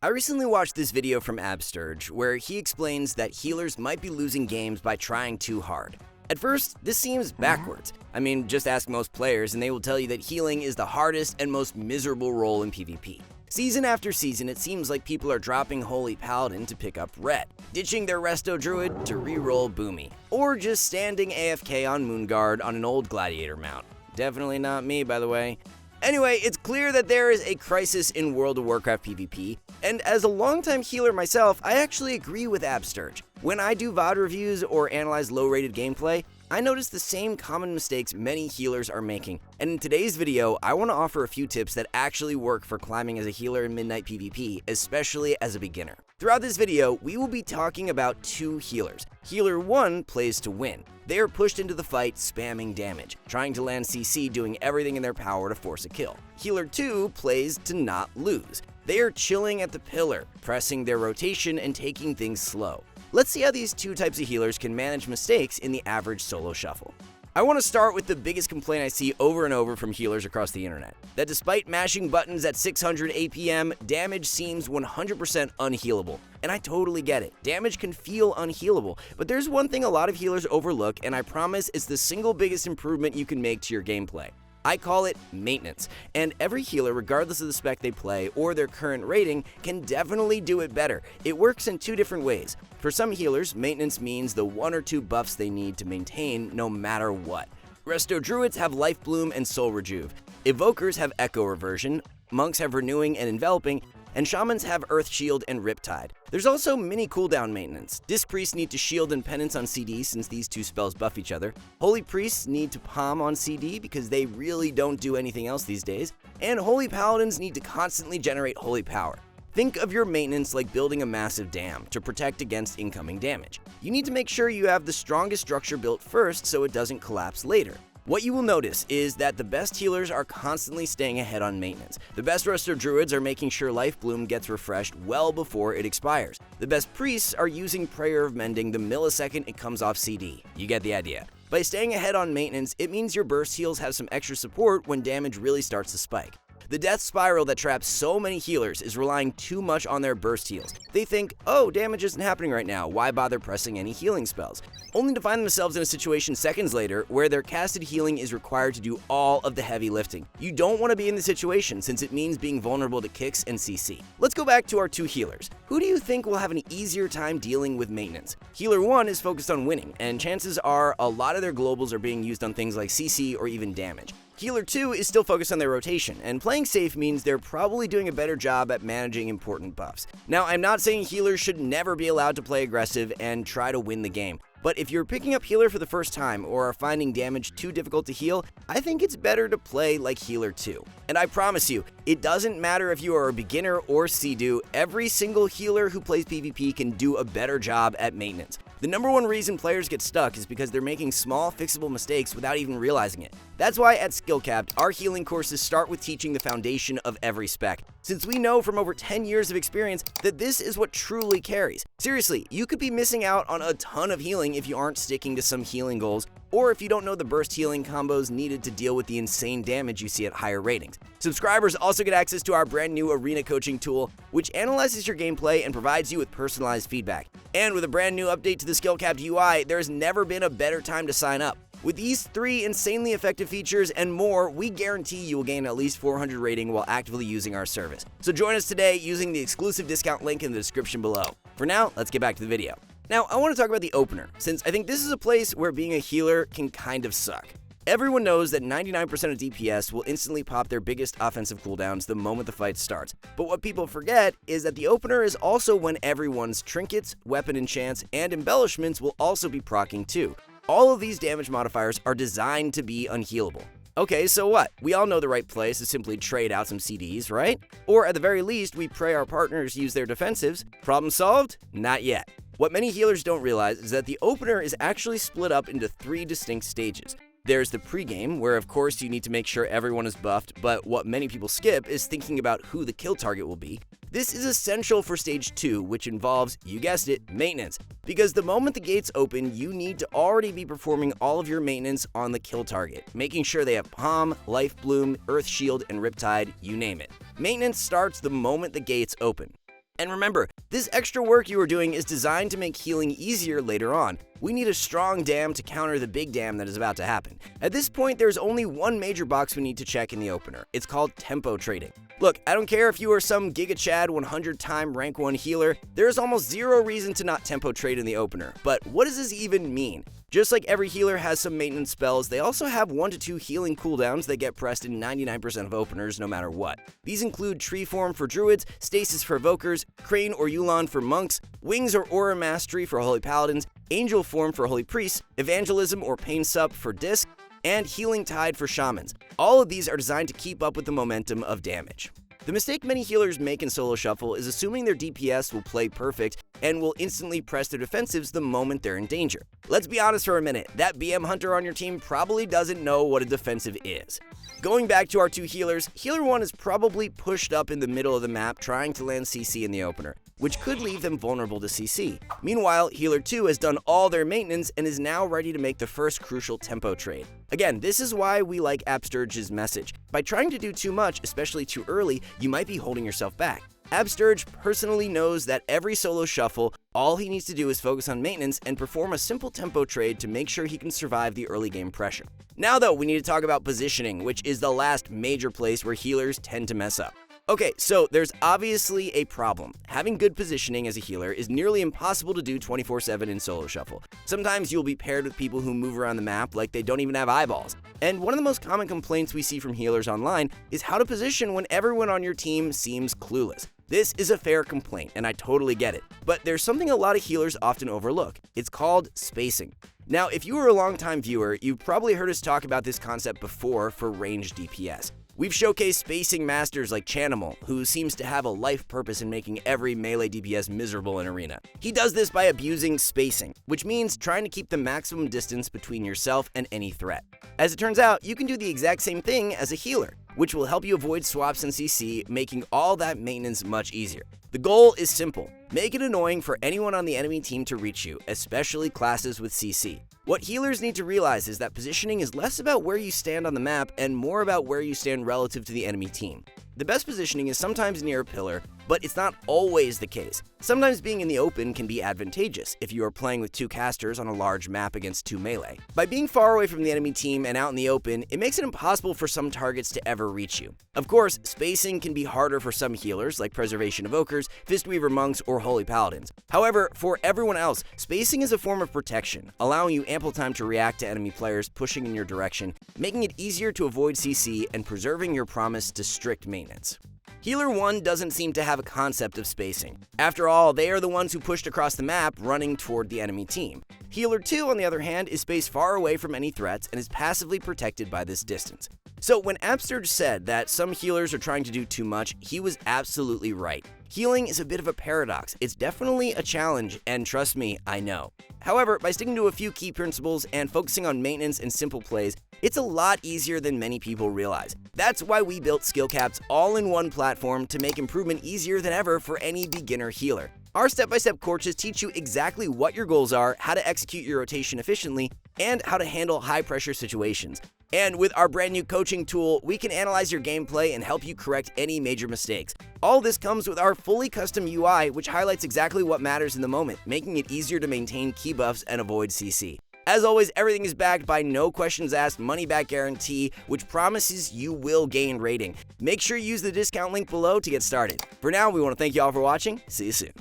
I recently watched this video from Absterge where he explains that healers might be losing games by trying too hard. At first, this seems backwards. I mean, just ask most players and they will tell you that healing is the hardest and most miserable role in PvP. Season after season, it seems like people are dropping Holy Paladin to pick up Red, ditching their Resto Druid to reroll Boomy, or just standing AFK on Moonguard on an old Gladiator mount. Definitely not me, by the way. Anyway, it's clear that there is a crisis in World of Warcraft PvP, and as a longtime healer myself, I actually agree with Absterge. When I do VOD reviews or analyze low-rated gameplay, I notice the same common mistakes many healers are making, and in today's video, I want to offer a few tips that actually work for climbing as a healer in Midnight PvP, especially as a beginner. Throughout this video, we will be talking about two healers. Healer 1 plays to win. They are pushed into the fight spamming damage, trying to land CC, doing everything in their power to force a kill. Healer 2 plays to not lose. They are chilling at the pillar, pressing their rotation and taking things slow. Let's see how these two types of healers can manage mistakes in the average solo shuffle. I want to start with the biggest complaint I see over and over from healers across the internet, that despite mashing buttons at 600 APM, damage seems 100% unhealable. And I totally get it. Damage can feel unhealable, but there's one thing a lot of healers overlook, and I promise it's the single biggest improvement you can make to your gameplay. I call it maintenance, and every healer, regardless of the spec they play or their current rating, can definitely do it better. It works in two different ways. For some healers, maintenance means the 1 or 2 buffs they need to maintain no matter what. Resto Druids have Life Bloom and Soul Rejuve. Evokers have Echo Reversion, Monks have Renewing and Enveloping, and Shamans have Earth Shield and Riptide. There's also mini cooldown maintenance. Disc Priests need to Shield and Penance on CD since these two spells buff each other. Holy Priests need to Palm on CD because they really don't do anything else these days. And Holy Paladins need to constantly generate Holy Power. Think of your maintenance like building a massive dam to protect against incoming damage. You need to make sure you have the strongest structure built first so it doesn't collapse later. What you will notice is that the best healers are constantly staying ahead on maintenance. The best Resto Druids are making sure Life Bloom gets refreshed well before it expires. The best Priests are using Prayer of Mending the millisecond it comes off CD. You get the idea. By staying ahead on maintenance, it means your burst heals have some extra support when damage really starts to spike. The death spiral that traps so many healers is relying too much on their burst heals. They think, oh, damage isn't happening right now, why bother pressing any healing spells? Only to find themselves in a situation seconds later where their casted healing is required to do all of the heavy lifting. You don't want to be in the situation since it means being vulnerable to kicks and CC. Let's go back to our two healers. Who do you think will have an easier time dealing with maintenance? Healer 1 is focused on winning, and chances are a lot of their globals are being used on things like CC or even damage. Healer 2 is still focused on their rotation, and playing safe means they're probably doing a better job at managing important buffs. Now, I'm not saying healers should never be allowed to play aggressive and try to win the game, but if you're picking up healer for the first time or are finding damage too difficult to heal, I think it's better to play like Healer 2. And I promise you, it doesn't matter if you are a beginner or C-Do, every single healer who plays PvP can do a better job at maintenance. The number one reason players get stuck is because they're making small, fixable mistakes without even realizing it. That's why at Skillcapped, our healing courses start with teaching the foundation of every spec, since we know from over 10 years of experience that this is what truly carries. Seriously, you could be missing out on a ton of healing if you aren't sticking to some healing goals, or if you don't know the burst healing combos needed to deal with the insane damage you see at higher ratings. Subscribers also get access to our brand new arena coaching tool, which analyzes your gameplay and provides you with personalized feedback. And with a brand new update to the Skillcapped UI, there's never been a better time to sign up. With these 3 insanely effective features and more, we guarantee you will gain at least 400 rating while actively using our service. So join us today using the exclusive discount link in the description below. For now, let's get back to the video. Now, I want to talk about the opener, since I think this is a place where being a healer can kind of suck. Everyone knows that 99% of DPS will instantly pop their biggest offensive cooldowns the moment the fight starts. But what people forget is that the opener is also when everyone's trinkets, weapon enchants, and embellishments will also be proccing too. All of these damage modifiers are designed to be unhealable. Okay, so what? We all know the right place is simply trade out some CDs, right? Or at the very least, we pray our partners use their defensives. Problem solved? Not yet. What many healers don't realize is that the opener is actually split up into 3 distinct stages. There's the pregame, where of course you need to make sure everyone is buffed, but what many people skip is thinking about who the kill target will be. This is essential for stage 2, which involves, you guessed it, maintenance. Because the moment the gates open, you need to already be performing all of your maintenance on the kill target, making sure they have Palm, Life Bloom, Earth Shield, and Riptide, you name it. Maintenance starts the moment the gates open. And remember, this extra work you are doing is designed to make healing easier later on. We need a strong dam to counter the big dam that is about to happen. At this point, there's only one major box we need to check in the opener. It's called tempo trading. Look, I don't care if you are some Giga Chad 100-time rank 1 healer, there is almost zero reason to not tempo trade in the opener. But what does this even mean? Just like every healer has some maintenance spells, they also have 1 to 2 healing cooldowns that get pressed in 99% of openers no matter what. These include Tree Form for Druids, Stasis for Evokers, Crane or Yulon for Monks, Wings or Aura Mastery for Holy Paladins, Angel Form for Holy Priests, Evangelism or Pain Sup for Disc, and Healing Tide for Shamans. All of these are designed to keep up with the momentum of damage. The mistake many healers make in solo shuffle is assuming their DPS will play perfect and will instantly press their defensives the moment they're in danger. Let's be honest for a minute, that BM hunter on your team probably doesn't know what a defensive is. Going back to our two healers, Healer 1 is probably pushed up in the middle of the map trying to land CC in the opener, which could leave them vulnerable to CC. Meanwhile, Healer 2 has done all their maintenance and is now ready to make the first crucial tempo trade. Again, this is why we like Absterge's message. By trying to do too much, especially too early, you might be holding yourself back. Absterge personally knows that every solo shuffle, all he needs to do is focus on maintenance and perform a simple tempo trade to make sure he can survive the early game pressure. Now though, we need to talk about positioning, which is the last major place where healers tend to mess up. Okay, so there's obviously a problem. Having good positioning as a healer is nearly impossible to do 24/7 in solo shuffle. Sometimes you'll be paired with people who move around the map like they don't even have eyeballs. And one of the most common complaints we see from healers online is how to position when everyone on your team seems clueless. This is a fair complaint, and I totally get it. But there's something a lot of healers often overlook. It's called spacing. Now, if you were a longtime viewer, you've probably heard us talk about this concept before for ranged DPS. We've showcased spacing masters like Chanimal, who seems to have a life purpose in making every melee DPS miserable in Arena. He does this by abusing spacing, which means trying to keep the maximum distance between yourself and any threat. As it turns out, you can do the exact same thing as a healer, which will help you avoid swaps and CC, making all that maintenance much easier. The goal is simple. Make it annoying for anyone on the enemy team to reach you, especially classes with CC. What healers need to realize is that positioning is less about where you stand on the map and more about where you stand relative to the enemy team. The best positioning is sometimes near a pillar, but it's not always the case. Sometimes being in the open can be advantageous if you are playing with two casters on a large map against two melee. By being far away from the enemy team and out in the open, it makes it impossible for some targets to ever reach you. Of course, spacing can be harder for some healers like Preservation Evokers, Mistweaver Monks, or Holy Paladins. However, for everyone else, spacing is a form of protection, allowing you ample time to react to enemy players pushing in your direction, making it easier to avoid CC and preserving your promise to strict maintenance. Healer 1 doesn't seem to have a concept of spacing. After all, they are the ones who pushed across the map running toward the enemy team. Healer 2, on the other hand, is spaced far away from any threats and is passively protected by this distance. So when Absterge said that some healers are trying to do too much, he was absolutely right. Healing is a bit of a paradox. It's definitely a challenge, and trust me, I know. However, by sticking to a few key principles and focusing on maintenance and simple plays, it's a lot easier than many people realize. That's why we built Skill Cap's all-in-one platform to make improvement easier than ever for any beginner healer. Our step-by-step courses teach you exactly what your goals are, how to execute your rotation efficiently, and how to handle high-pressure situations. And with our brand new coaching tool, we can analyze your gameplay and help you correct any major mistakes. All this comes with our fully custom UI, which highlights exactly what matters in the moment, making it easier to maintain key buffs and avoid CC. As always, everything is backed by no questions asked money-back guarantee, which promises you will gain rating. Make sure you use the discount link below to get started. For now, we want to thank you all for watching. See you soon.